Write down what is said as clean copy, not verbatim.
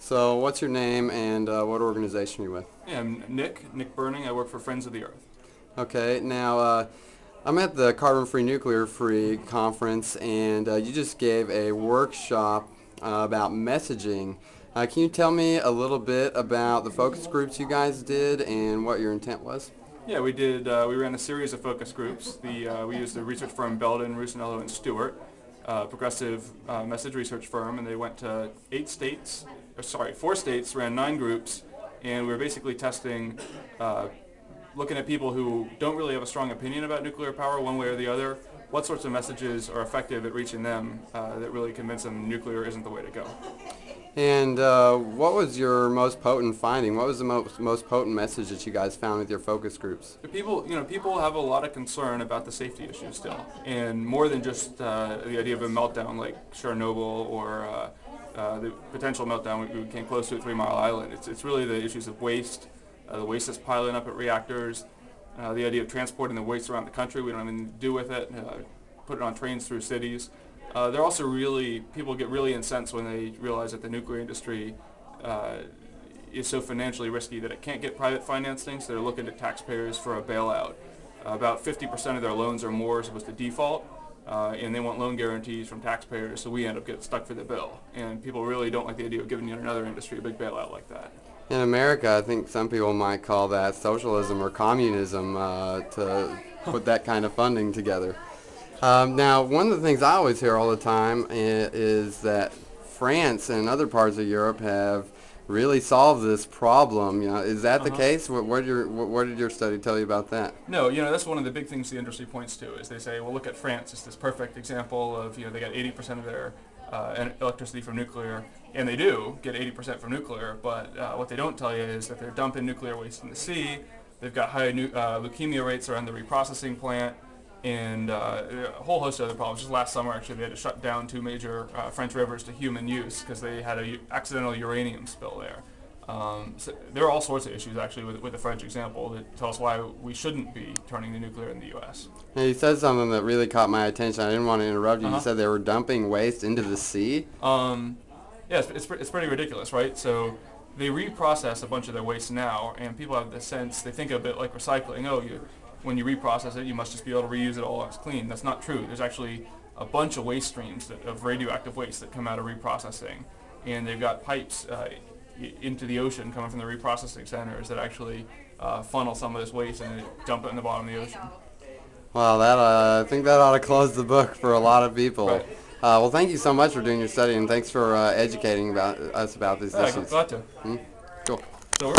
So, what's your name and what organization are you with? Yeah, I'm Nick Berning. I work for Friends of the Earth. Okay, now I'm at the Carbon Free Nuclear Free conference, and you just gave a workshop about messaging. Can you tell me a little bit about the focus groups you guys did and what your intent was? Yeah, we did. We ran a series of focus groups. We used the research firm Belden, Rusinello, and Stewart, progressive message research firm, and they went to 4 states, ran 9 groups, and we were basically testing, looking at people who don't really have a strong opinion about nuclear power one way or the other. What sorts of messages are effective at reaching them that really convince them nuclear isn't the way to go? And what was your most potent finding? What was the most potent message that you guys found with your focus groups? People have a lot of concern about the safety issues still, and more than just the idea of a meltdown like Chernobyl or the potential meltdown we came close to at 3 Mile Island. It's really the issues of waste, the waste that's piling up at reactors, the idea of transporting the waste around the country. We don't have anything to do with it. Put it on trains through cities. They're also people get really incensed when they realize that the nuclear industry is so financially risky that it can't get private financing, so they're looking to taxpayers for a bailout. About 50% of their loans or more are supposed to default, and they want loan guarantees from taxpayers, so we end up getting stuck for the bill. And people really don't like the idea of giving another industry a big bailout like that. In America, I think some people might call that socialism or communism to put that kind of funding together. Now, one of the things I always hear all the time is that France and other parts of Europe have really solved this problem. Is that the case? What did your study tell you about that? No, that's one of the big things the industry points to is they say, well, look at France. It's this perfect example of, they got 80% of their electricity from nuclear, and they do get 80% from nuclear, but what they don't tell you is that they're dumping nuclear waste in the sea. They've got high leukemia rates around the reprocessing plant, and a whole host of other problems. Just last summer, actually, they had to shut down 2 major French rivers to human use because they had an accidental uranium spill there. So there are all sorts of issues, actually, with the French example that tell us why we shouldn't be turning to nuclear in the U.S. Now, you said something that really caught my attention. I didn't want to interrupt you. You Uh-huh. said they were dumping waste into the sea? Yeah, it's pretty ridiculous, right? So they reprocess a bunch of their waste now, and people have the sense, they think of it like recycling. Oh, when you reprocess it, you must just be able to reuse it all as clean. That's not true. There's actually a bunch of waste streams of radioactive waste that come out of reprocessing, and they've got pipes into the ocean coming from the reprocessing centers that actually funnel some of this waste and dump it in the bottom of the ocean. Well, I think that ought to close the book for a lot of people. Right. Well, thank you so much for doing your study, and thanks for educating us about these Yeah, issues. glad to. Cool. So